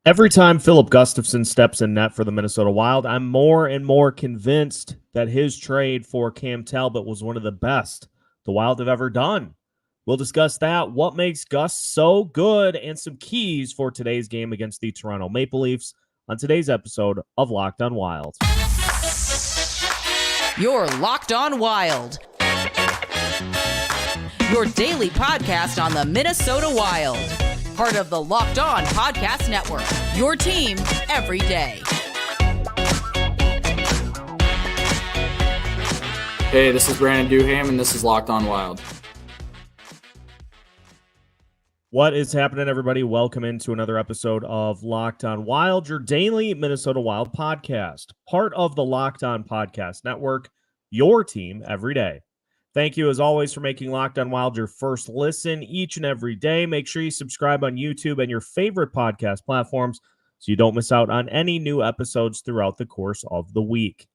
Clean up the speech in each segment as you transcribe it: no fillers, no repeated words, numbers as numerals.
Every time Filip Gustavsson steps in net for the Minnesota Wild, I'm more and more convinced that his trade for Cam Talbot was one of the best the Wild have ever done. We'll discuss that, what makes Gus so good, and some keys for today's game against the Toronto Maple Leafs on today's episode of Locked on Wild. You're Locked on Wild, your daily podcast on the Minnesota Wild. Part of the Locked On Podcast Network, your team every day. Hey, this is Brandon Duham, and this is Locked on Wild. What is happening, everybody? Welcome into another episode of Locked on Wild, your daily Minnesota Wild podcast. Part of the Locked on Podcast Network, your team every day. Thank you, as always, for making Locked on Wild your first listen each and every day. Make sure you subscribe on YouTube and your favorite podcast platforms so you don't miss out on any new episodes throughout the course of the week.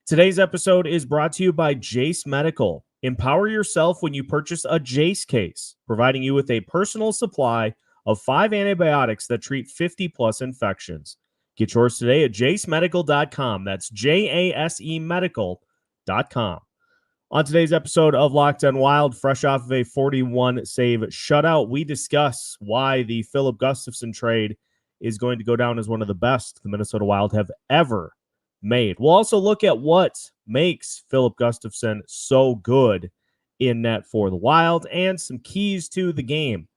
Today's episode is brought to you by Jace Medical. Empower yourself when you purchase a Jace case, providing you with a personal supply of 5 antibiotics that treat 50-plus infections. Get yours today at jacemedical.com. That's J-A-S-E medical.com. On today's episode of Locked on Wild, fresh off of a 41-save shutout, we discuss why the Filip Gustavsson trade is going to go down as one of the best the Minnesota Wild have ever made. We'll also look at what makes Filip Gustavsson so good in net for the Wild and some keys to the game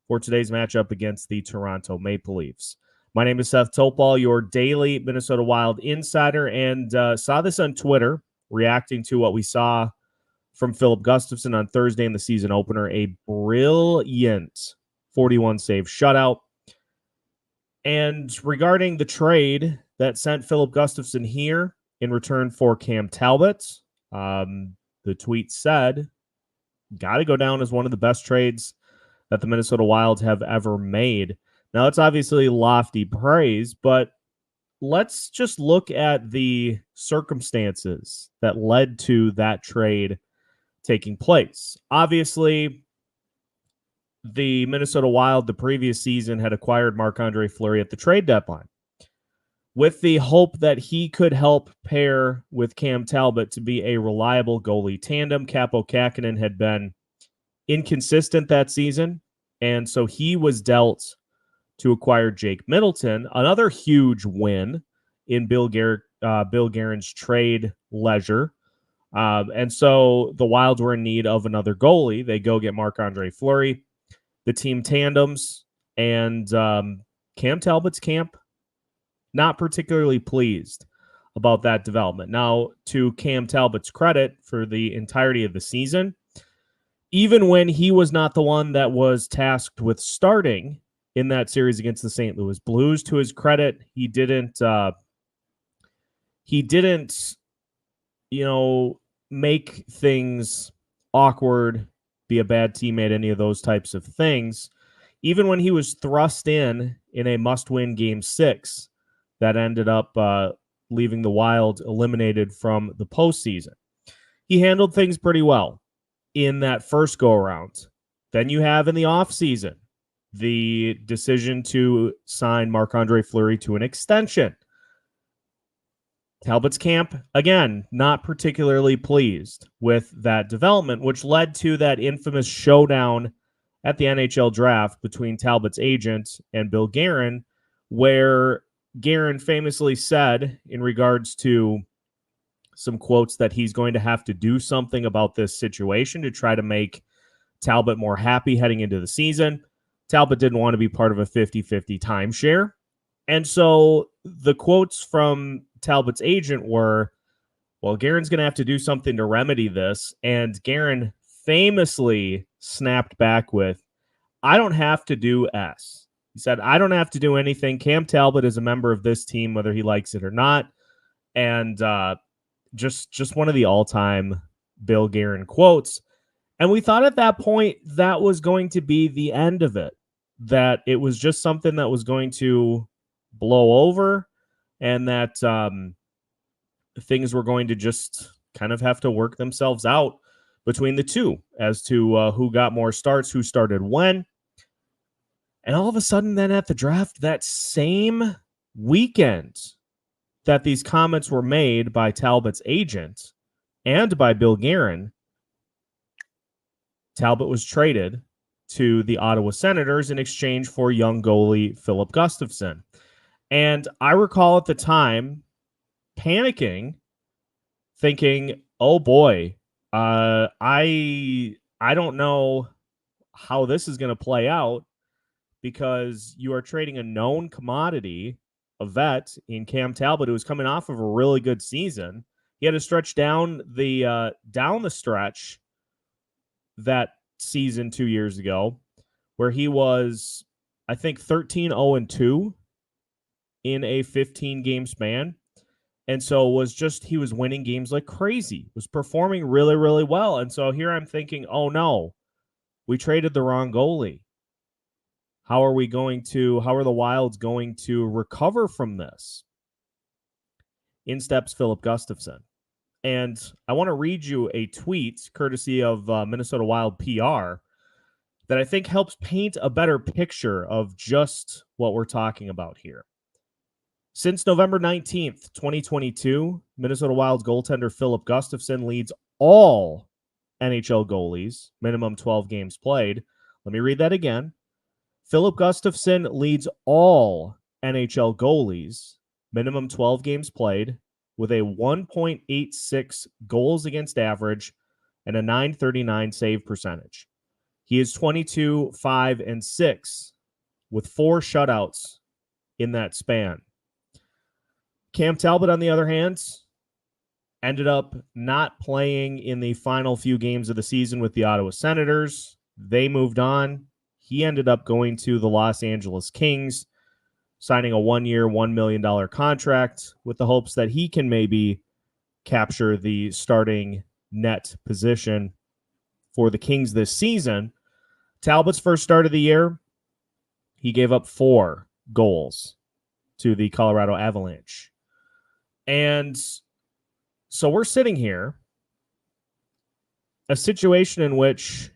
for today's matchup against the Toronto Maple Leafs. My name is Seth Topal, your daily Minnesota Wild insider, and saw this on Twitter, reacting to what we saw from Filip Gustavsson on Thursday in the season opener, a brilliant 41-save shutout. And regarding the trade that sent Filip Gustavsson here in return for Cam Talbot, the tweet said, got to go down as one of the best trades that the Minnesota Wild have ever made. Now, it's obviously lofty praise, but let's just look at the circumstances that led to that trade taking place. Obviously, the Minnesota Wild the previous season had acquired Marc-Andre Fleury at the trade deadline with the hope that he could help pair with Cam Talbot to be a reliable goalie tandem. Kaapo Kähkönen had been inconsistent that season, and so he was dealt to acquire Jake Middleton, another huge win in Bill Guerin's trade ledger. And so the Wilds were in need of another goalie. They go get Marc-Andre Fleury. The team tandems, and Cam Talbot's camp not particularly pleased about that development. Now, to Cam Talbot's credit, for the entirety of the season, even when he was not the one that was tasked with starting in that series against the St. Louis Blues, to his credit, he didn't make things awkward, be a bad teammate, any of those types of things. Even when he was thrust in a must-win Game 6 that ended up leaving the Wild eliminated from the postseason, he handled things pretty well in that first go-around. Then you have in the offseason the decision to sign Marc-Andre Fleury to an extension. Talbot's camp, again, not particularly pleased with that development, which led to that infamous showdown at the NHL draft between Talbot's agent and Bill Guerin, where Guerin famously said, in regards to some quotes, that he's going to have to do something about this situation to try to make Talbot more happy heading into the season. Talbot didn't want to be part of a 50-50 timeshare. And so the quotes from Talbot's agent were, well, Guerin's going to have to do something to remedy this. And Guerin famously snapped back with, I don't have to do S. He said, I don't have to do anything. Cam Talbot is a member of this team, whether he likes it or not. And just one of the all-time Bill Guerin quotes. And we thought at that point that was going to be the end of it, that it was just something that was going to blow over, and that things were going to just kind of have to work themselves out between the two as to who got more starts, who started when. And all of a sudden then at the draft, that same weekend that these comments were made by Talbot's agent and by Bill Guerin, Talbot was traded to the Ottawa Senators in exchange for young goalie Filip Gustavsson. And I recall at the time panicking, thinking, oh boy, I don't know how this is going to play out, because you are trading a known commodity, a vet in Cam Talbot, who was coming off of a really good season. He had to stretch down the stretch that season 2 years ago, where he was, I think, 13-0-2 in a 15-game span. And so he was winning games like crazy, was performing really, really well. And so here I'm thinking, oh no, we traded the wrong goalie. How are the Wilds going to recover from this? In steps Filip Gustavsson. And I want to read you a tweet courtesy of Minnesota Wild PR that I think helps paint a better picture of just what we're talking about here. Since November 19th, 2022, Minnesota Wild's goaltender Filip Gustavsson leads all NHL goalies, minimum 12 games played. Let me read that again. Filip Gustavsson leads all NHL goalies, minimum 12 games played, with a 1.86 goals against average and a .939 save percentage. He is 22-5-6 with 4 shutouts in that span. Cam Talbot, on the other hand, ended up not playing in the final few games of the season with the Ottawa Senators. They moved on. He ended up going to the Los Angeles Kings, signing a 1-year, $1 million contract with the hopes that he can maybe capture the starting net position for the Kings this season. Talbot's first start of the year, he gave up 4 goals to the Colorado Avalanche. And so we're sitting here, a situation in which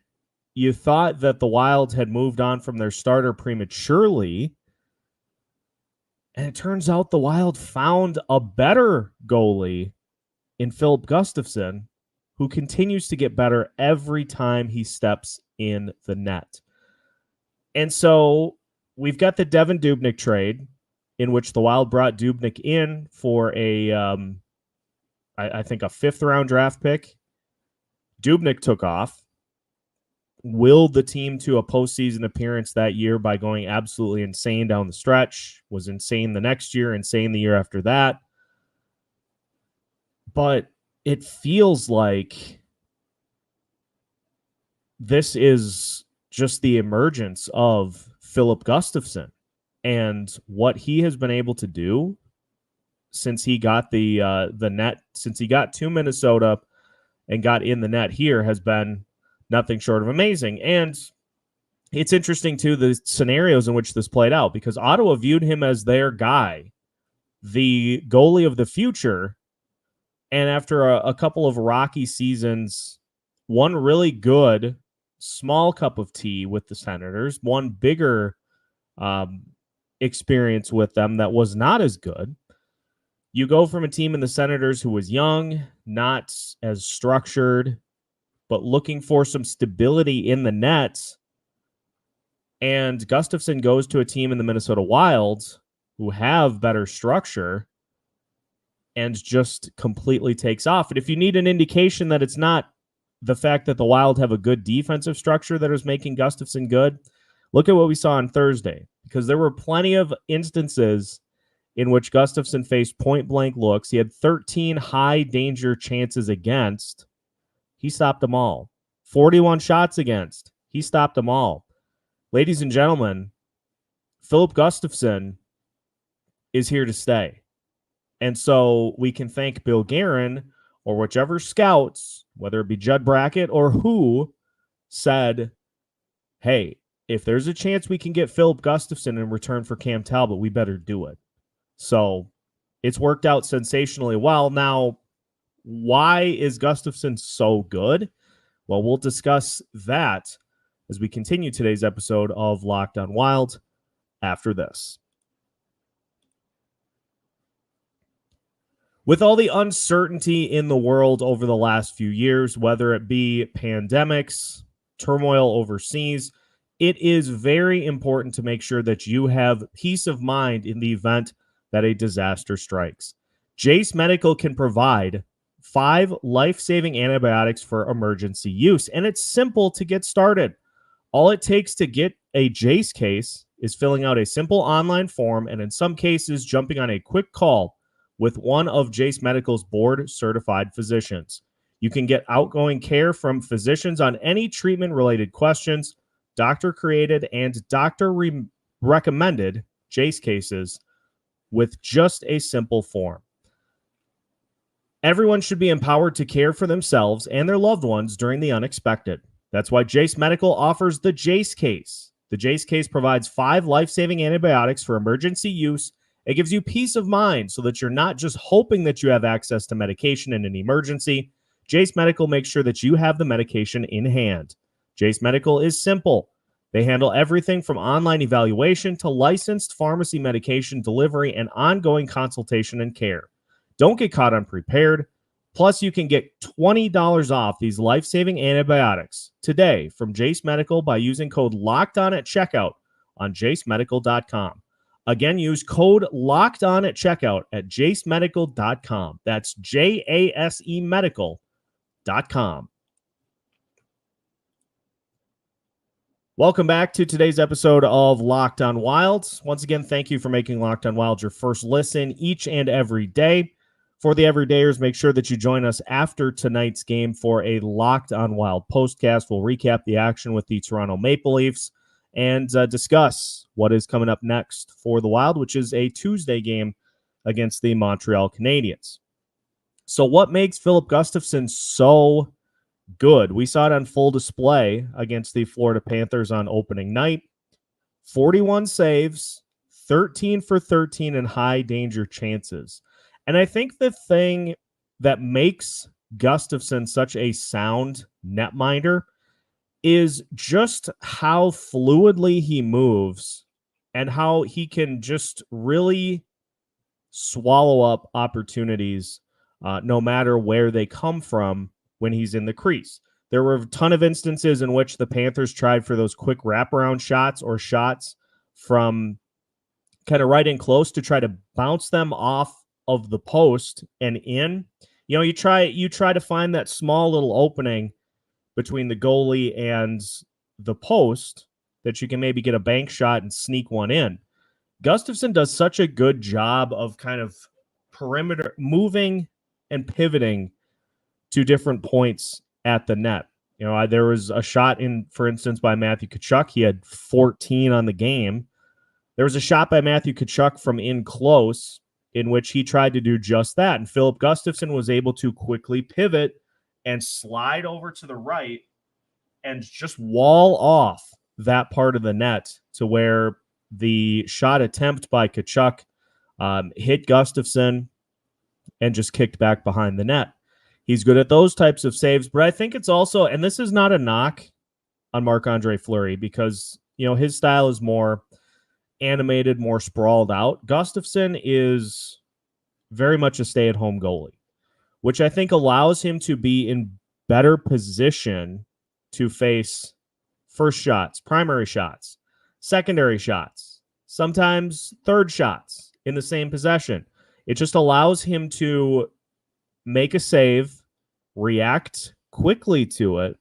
you thought that the Wild had moved on from their starter prematurely, and it turns out the Wild found a better goalie in Filip Gustavsson, who continues to get better every time he steps in the net. And so we've got the Devan Dubnyk trade, in which the Wild brought Dubnyk in for I think a 5th-round draft pick. Dubnyk took off, willed the team to a postseason appearance that year by going absolutely insane down the stretch, was insane the next year, insane the year after that. But it feels like this is just the emergence of Filip Gustavsson and what he has been able to do since he got the net, since he got to Minnesota and got in the net here, has been nothing short of amazing. And it's interesting, too, the scenarios in which this played out, because Ottawa viewed him as their guy, the goalie of the future. And after a couple of rocky seasons, one really good small cup of tea with the Senators, one bigger experience with them that was not as good. You go from a team in the Senators who was young, not as structured, but looking for some stability in the net. And Gustavsson goes to a team in the Minnesota Wild who have better structure and just completely takes off. And if you need an indication that it's not the fact that the Wild have a good defensive structure that is making Gustavsson good, look at what we saw on Thursday, because there were plenty of instances in which Gustavsson faced point-blank looks. He had 13 high-danger chances against. He stopped them all. 41 shots against. He stopped them all. Ladies and gentlemen, Filip Gustavsson is here to stay. And so we can thank Bill Guerin or whichever scouts, whether it be Judd Brackett or who, said, hey, if there's a chance we can get Filip Gustavsson in return for Cam Talbot, we better do it. So it's worked out sensationally well. Now, why is Gustavsson so good? Well, we'll discuss that as we continue today's episode of Locked on Wild after this. With all the uncertainty in the world over the last few years, whether it be pandemics, turmoil overseas, it is very important to make sure that you have peace of mind in the event that a disaster strikes. Jace Medical can provide 5 life-saving antibiotics for emergency use, and it's simple to get started. All it takes to get a Jace case is filling out a simple online form and in some cases jumping on a quick call with one of Jace Medical's board-certified physicians. You can get outgoing care from physicians on any treatment-related questions, doctor-created and doctor-recommended Jace cases with just a simple form. Everyone should be empowered to care for themselves and their loved ones during the unexpected. That's why Jace Medical offers the Jace case. The Jace case provides 5 life-saving antibiotics for emergency use. It gives you peace of mind so that you're not just hoping that you have access to medication in an emergency. Jace Medical makes sure that you have the medication in hand. Jace Medical is simple. They handle everything from online evaluation to licensed pharmacy medication delivery and ongoing consultation and care. Don't get caught unprepared. Plus, you can get $20 off these life-saving antibiotics today from Jace Medical by using code LOCKEDON at checkout on jacemedical.com. Again, use code LOCKEDON at checkout at jacemedical.com. That's JASE medical.com. Welcome back to today's episode of Locked on Wild. Once again, thank you for making Locked on Wild your first listen each and every day. For the everydayers, make sure that you join us after tonight's game for a Locked on Wild postcast. We'll recap the action with the Toronto Maple Leafs and discuss what is coming up next for the Wild, which is a Tuesday game against the Montreal Canadiens. So what makes Filip Gustavsson so good? We saw it on full display against the Florida Panthers on opening night. 41 saves, 13 for 13 in high danger chances. And I think the thing that makes Gustavsson such a sound netminder is just how fluidly he moves and how he can just really swallow up opportunities no matter where they come from when he's in the crease. There were a ton of instances in which the Panthers tried for those quick wraparound shots or shots from kind of right in close to try to bounce them off of the post and in. You know, you try to find that small little opening between the goalie and the post that you can maybe get a bank shot and sneak one in. Gustavsson does such a good job of kind of perimeter moving and pivoting to different points at the net. You know, there was a shot in, for instance, by Matthew Tkachuk. He had 14 on the game. There was a shot by Matthew Tkachuk from in close in which he tried to do just that. And Filip Gustavsson was able to quickly pivot and slide over to the right and just wall off that part of the net to where the shot attempt by Tkachuk hit Gustavsson and just kicked back behind the net. He's good at those types of saves, but I think it's also, and this is not a knock on Marc-Andre Fleury because, you know, his style is more animated, more sprawled out. Gustavsson is very much a stay-at-home goalie, which I think allows him to be in better position to face first shots, primary shots, secondary shots, sometimes third shots in the same possession. It just allows him to make a save, react quickly to it,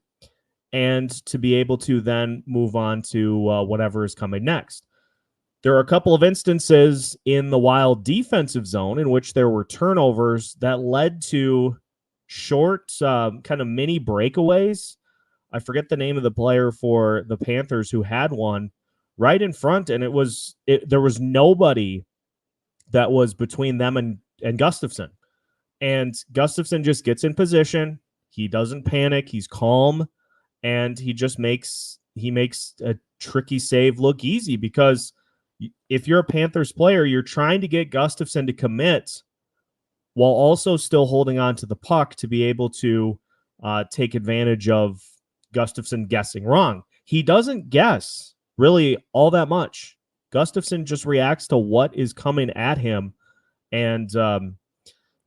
and to be able to then move on to whatever is coming next. There are a couple of instances in the Wild defensive zone in which there were turnovers that led to short kind of mini breakaways. I forget the name of the player for the Panthers who had one right in front, and there was nobody that was between them and Gustavsson. And Gustavsson just gets in position. He doesn't panic. He's calm, and he makes a tricky save look easy because if you're a Panthers player, you're trying to get Gustavsson to commit while also still holding on to the puck to be able to take advantage of Gustavsson guessing wrong. he doesn't guess really all that much. Gustavsson just reacts to what is coming at him, and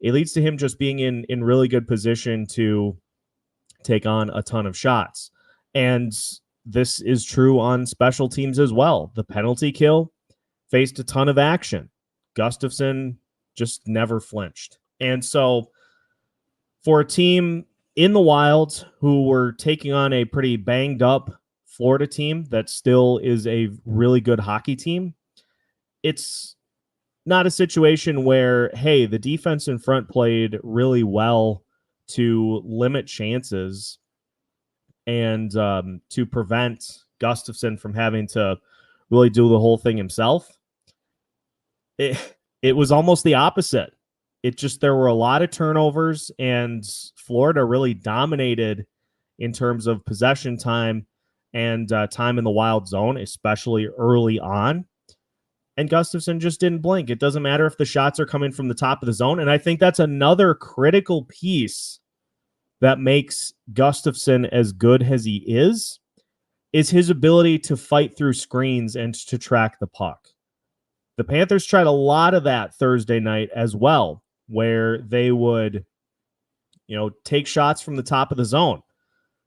it leads to him just being in really good position to take on a ton of shots. And this is true on special teams as well. The penalty kill faced a ton of action. Gustavsson just never flinched. And so for a team in the Wild who were taking on a pretty banged up Florida team that still is a really good hockey team, it's not a situation where, hey, the defense in front played really well to limit chances and to prevent Gustavsson from having to really do the whole thing himself. It was almost the opposite. There were a lot of turnovers, and Florida really dominated in terms of possession time and time in the Wild zone, especially early on. And Gustavsson just didn't blink. It doesn't matter if the shots are coming from the top of the zone. And I think that's another critical piece that makes Gustavsson as good as he is his ability to fight through screens and to track the puck. The Panthers tried a lot of that Thursday night as well, where they would, take shots from the top of the zone,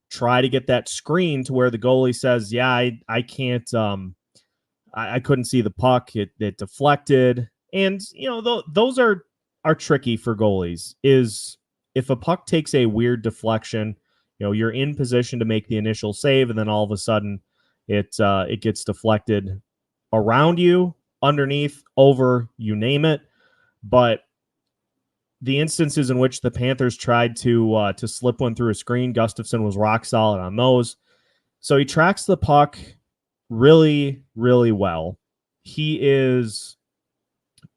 try to get that screen to where the goalie says, yeah, I can't, I couldn't see the puck. It deflected. And, those are tricky for goalies. Is if a puck takes a weird deflection, you're in position to make the initial save, and then all of a sudden it gets deflected around you, underneath, over, you name it. But the instances in which the Panthers tried to slip one through a screen, Gustavsson was rock solid on those. So he tracks the puck really, really well. He is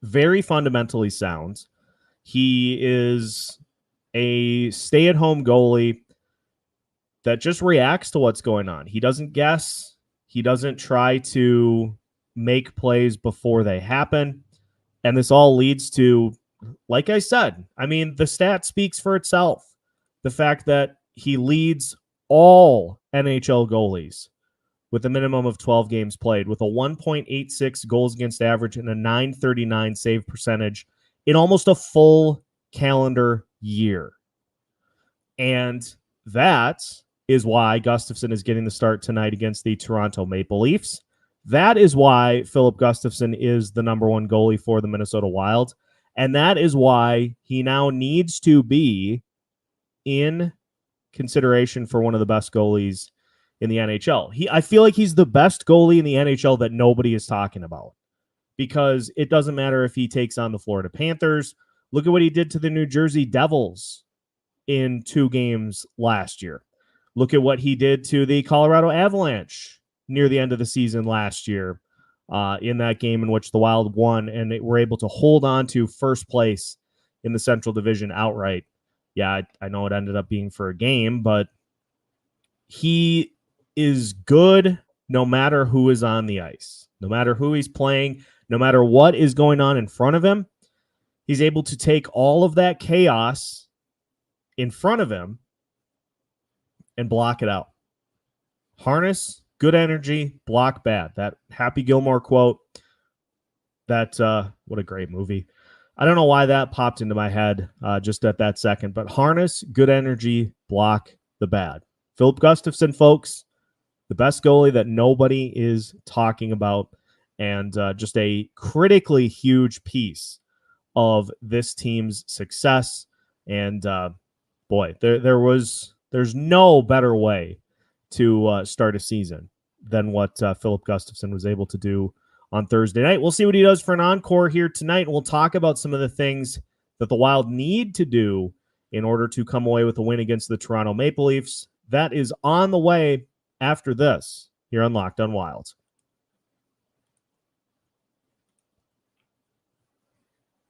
very fundamentally sound. He is a stay-at-home goalie that just reacts to what's going on. He doesn't guess. He doesn't try to make plays before they happen. And this all leads to, like I said, the stat speaks for itself. The fact that he leads all NHL goalies with a minimum of 12 games played, with a 1.86 goals against average and a .939 save percentage in almost a full calendar year. And that is why Gustavsson is getting the start tonight against the Toronto Maple Leafs. That is why Filip Gustavsson is the number one goalie for the Minnesota Wild. And that is why he now needs to be in consideration for one of the best goalies in the NHL. I feel like he's the best goalie in the NHL that nobody is talking about, because it doesn't matter if he takes on the Florida Panthers. Look at what he did to the New Jersey Devils in 2 games last year. Look at what he did to the Colorado Avalanche near the end of the season last year in that game in which the Wild won and they were able to hold on to first place in the Central Division outright. Yeah, I know it ended up being for a game, but he is good no matter who is on the ice, no matter who he's playing, no matter what is going on in front of him. He's able to take all of that chaos in front of him and block it out. Harness, good energy, block bad. That Happy Gilmore quote, what a great movie. I don't know why that popped into my head just at that second, but harness, good energy, block the bad. Filip Gustavsson, folks, the best goalie that nobody is talking about, and just a critically huge piece of this team's success. And boy, there's no better way to start a season than what Filip Gustavsson was able to do on Thursday night. We'll see what he does for an encore here tonight, and we'll talk about some of the things that the Wild need to do in order to come away with a win against the Toronto Maple Leafs. That is on the way after this here on Locked on Wild.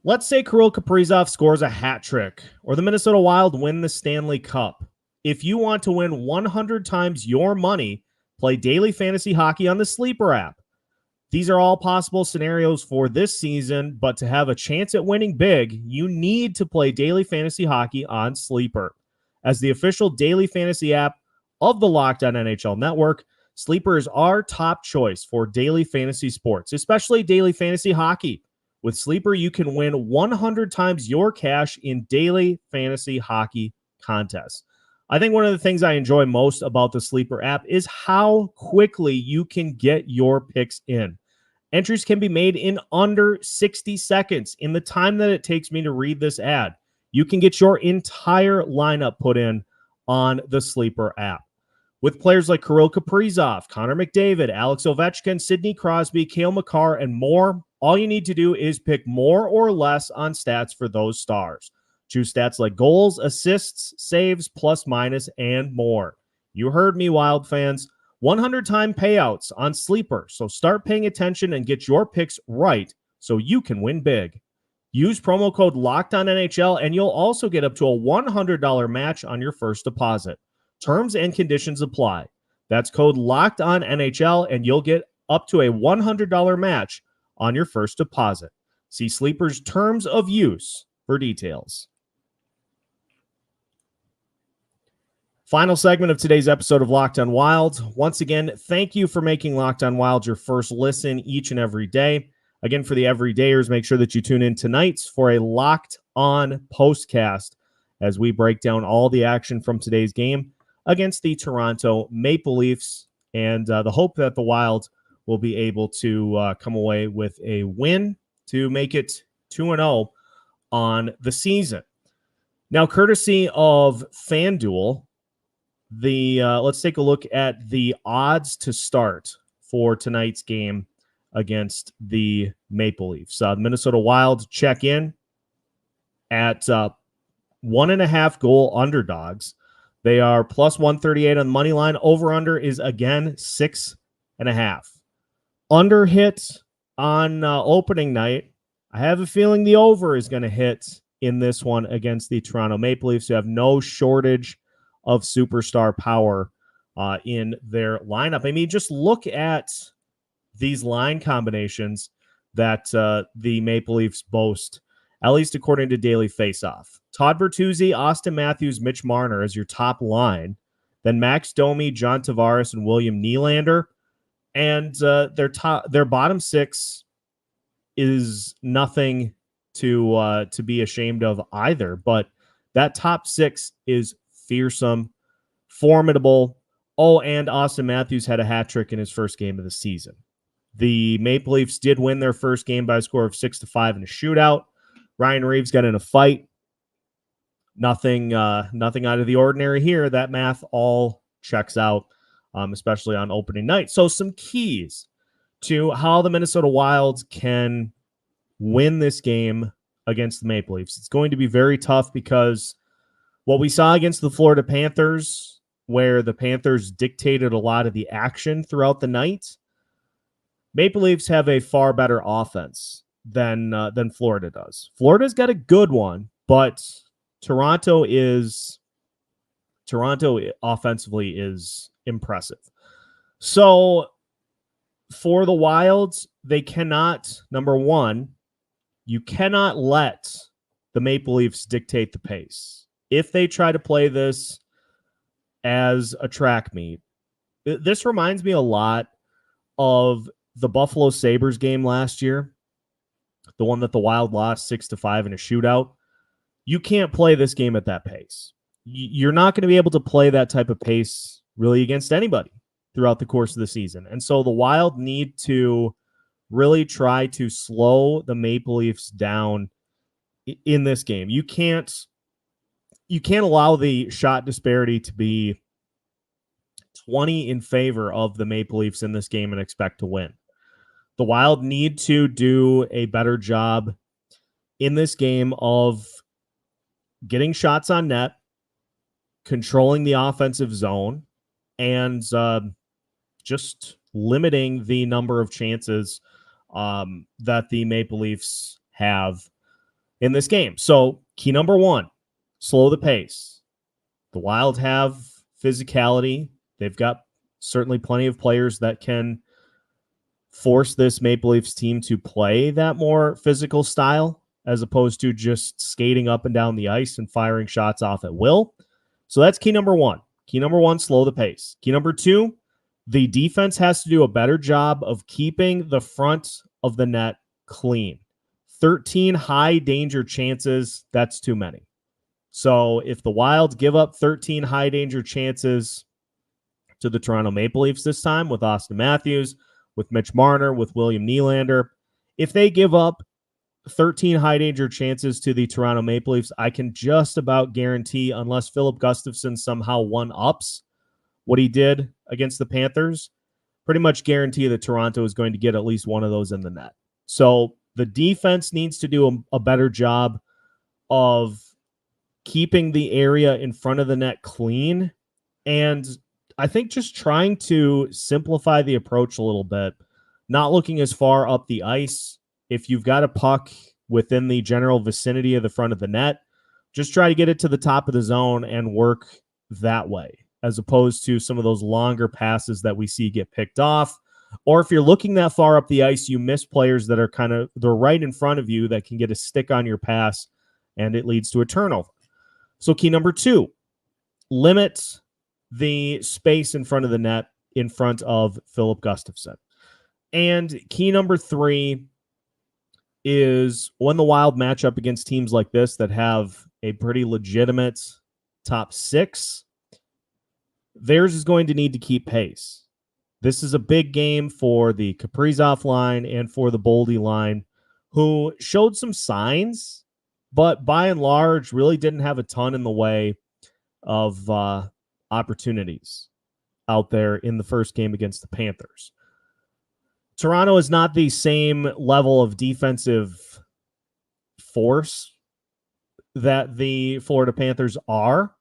Let's say Kirill Kaprizov scores a hat trick, or the Minnesota Wild win the Stanley Cup. If you want to win 100 times your money, play daily fantasy hockey on the Sleeper app. These are all possible scenarios for this season, but to have a chance at winning big, you need to play daily fantasy hockey on Sleeper. As the official daily fantasy app of the Locked on NHL Network, Sleeper is our top choice for daily fantasy sports, especially daily fantasy hockey. With Sleeper, you can win 100 times your cash in daily fantasy hockey contests. I think one of the things I enjoy most about the Sleeper app is how quickly you can get your picks in. Entries can be made in under 60 seconds. In the time that it takes me to read this ad, you can get your entire lineup put in on the Sleeper app. With players like Kirill Kaprizov, Connor McDavid, Alex Ovechkin, Sidney Crosby, Cale Makar, and more, all you need to do is pick more or less on stats for those stars. Choose stats like goals, assists, saves, plus minus, and more. You heard me, Wild fans. 100-time payouts on Sleeper, so start paying attention and get your picks right so you can win big. Use promo code LOCKEDONNHL, and you'll also get up to a $100 match on your first deposit. Terms and conditions apply. That's code LOCKEDONNHL, and you'll get up to a $100 match on your first deposit. See Sleeper's terms of use for details. Final segment of today's episode of Locked On Wild. Once again, thank you for making Locked On Wild your first listen each and every day. Again, for the everydayers, make sure that you tune in tonight for a Locked On postcast as we break down all the action from today's game against the Toronto Maple Leafs, and the hope that the Wild will be able to come away with a win to make it 2-0 on the season. Now, courtesy of FanDuel, let's take a look at the odds to start for tonight's game against the Maple Leafs. The Minnesota Wild check in at 1.5 goal underdogs. They are plus 138 on the money line. Over-under is, again, 6.5. Under hit on opening night. I have a feeling the over is going to hit in this one against the Toronto Maple Leafs, who have no shortage of superstar power in their lineup. I mean, just look at these line combinations that the Maple Leafs boast, at least according to Daily Faceoff. Todd Bertuzzi, Auston Matthews, Mitch Marner as your top line. Then Max Domi, John Tavares, and William Nylander. And their bottom six is nothing to be ashamed of either. But that top six is fearsome, formidable. Oh, and Auston Matthews had a hat trick in his first game of the season. The Maple Leafs did win their first game by a score of 6-5 in a shootout. Ryan Reeves got in a fight. Nothing out of the ordinary here. That math all checks out, especially on opening night. So some keys to how the Minnesota Wild can win this game against the Maple Leafs. It's going to be very tough because what we saw against the Florida Panthers, where the Panthers dictated a lot of the action throughout the night, Maple Leafs have a far better offense than Florida does. Florida's got a good one, but Toronto offensively is impressive. So for the Wilds, they cannot, number one, you cannot let the Maple Leafs dictate the pace. If they try to play this as a track meet, this reminds me a lot of the Buffalo Sabres game last year, the one that the Wild lost 6-5 in a shootout. You can't play this game at that pace. You're not going to be able to play that type of pace really against anybody throughout the course of the season. And so the Wild need to really try to slow the Maple Leafs down in this game. You can't allow the shot disparity to be 20 in favor of the Maple Leafs in this game and expect to win. The Wild need to do a better job in this game of getting shots on net, controlling the offensive zone, and just limiting the number of chances that the Maple Leafs have in this game. So key number one, slow the pace. The Wild have physicality. They've got certainly plenty of players that can force this Maple Leafs team to play that more physical style as opposed to just skating up and down the ice and firing shots off at will. So that's key number one. Key number one, slow the pace. Key number two, The defense has to do a better job of keeping the front of the net clean. 13 high danger chances, that's too many. So if the Wild give up 13 high danger chances to the Toronto Maple Leafs this time with Auston Matthews, with Mitch Marner, with William Nylander, if they give up 13 high danger chances to the Toronto Maple Leafs, I can just about guarantee, unless Filip Gustavsson somehow one-ups what he did against the Panthers, pretty much guarantee that Toronto is going to get at least one of those in the net. So the defense needs to do a better job of keeping the area in front of the net clean. And I think just trying to simplify the approach a little bit, not looking as far up the ice. If you've got a puck within the general vicinity of the front of the net, just try to get it to the top of the zone and work that way, as opposed to some of those longer passes that we see get picked off. Or if you're looking that far up the ice, you miss players that are they're right in front of you that can get a stick on your pass, and it leads to a turnover. So key number 2, limit the space in front of the net in front of Filip Gustavsson. And key number 3 is when the Wild match up against teams like this that have a pretty legitimate top 6, theirs is going to need to keep pace. This is a big game for the Kaprizov line and for the Goalie line, who showed some signs, but by and large really didn't have a ton in the way of opportunities out there in the first game against the Panthers. Toronto is not the same level of defensive force that the Florida Panthers are.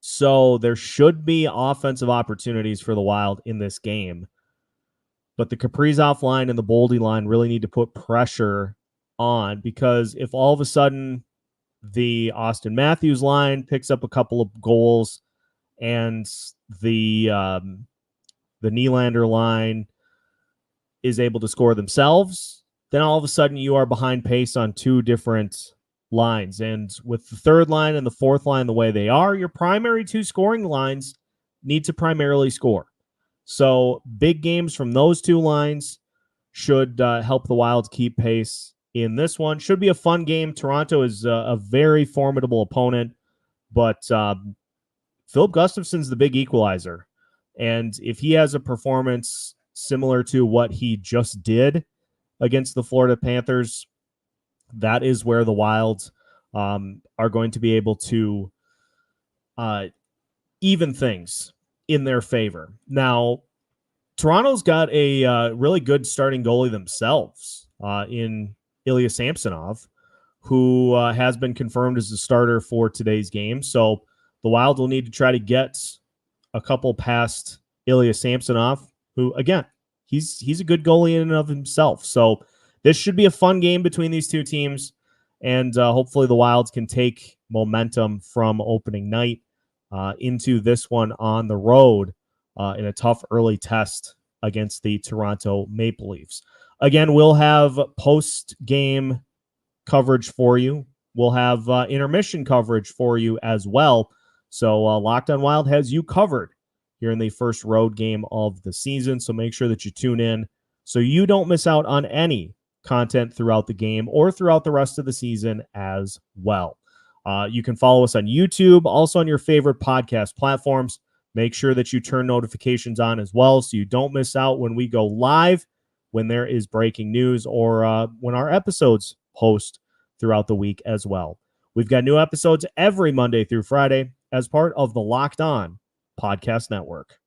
So there should be offensive opportunities for the Wild in this game. But the Kaprizov line and the Goalie line really need to put pressure on, because if all of a sudden the Auston Matthews line picks up a couple of goals and the Nylander line is able to score themselves, then all of a sudden you are behind pace on 2 different lines. And with the third line and the fourth line the way they are, your primary 2 scoring lines need to primarily score. So big games from those 2 lines should help the Wild keep pace in this one. Should be a fun game. Toronto is a very formidable opponent, but Filip Gustavsson's the big equalizer. And if he has a performance similar to what he just did against the Florida Panthers, that is where the Wild are going to be able to even things in their favor. Now, Toronto's got a really good starting goalie themselves in Ilya Samsonov, who has been confirmed as the starter for today's game. So the Wild will need to try to get a couple past Ilya Samsonov, who, again, he's a good goalie in and of himself. So this should be a fun game between these 2 teams, and hopefully the Wilds can take momentum from opening night into this one on the road in a tough early test against the Toronto Maple Leafs. Again, we'll have post-game coverage for you. We'll have intermission coverage for you as well. So Locked on Wild has you covered here in the first road game of the season. So make sure that you tune in so you don't miss out on any content throughout the game or throughout the rest of the season as well. You can follow us on YouTube, also on your favorite podcast platforms. Make sure that you turn notifications on as well so you don't miss out when we go live, when there is breaking news, or when our episodes post throughout the week as well. We've got new episodes every Monday through Friday as part of the Locked On Podcast Network.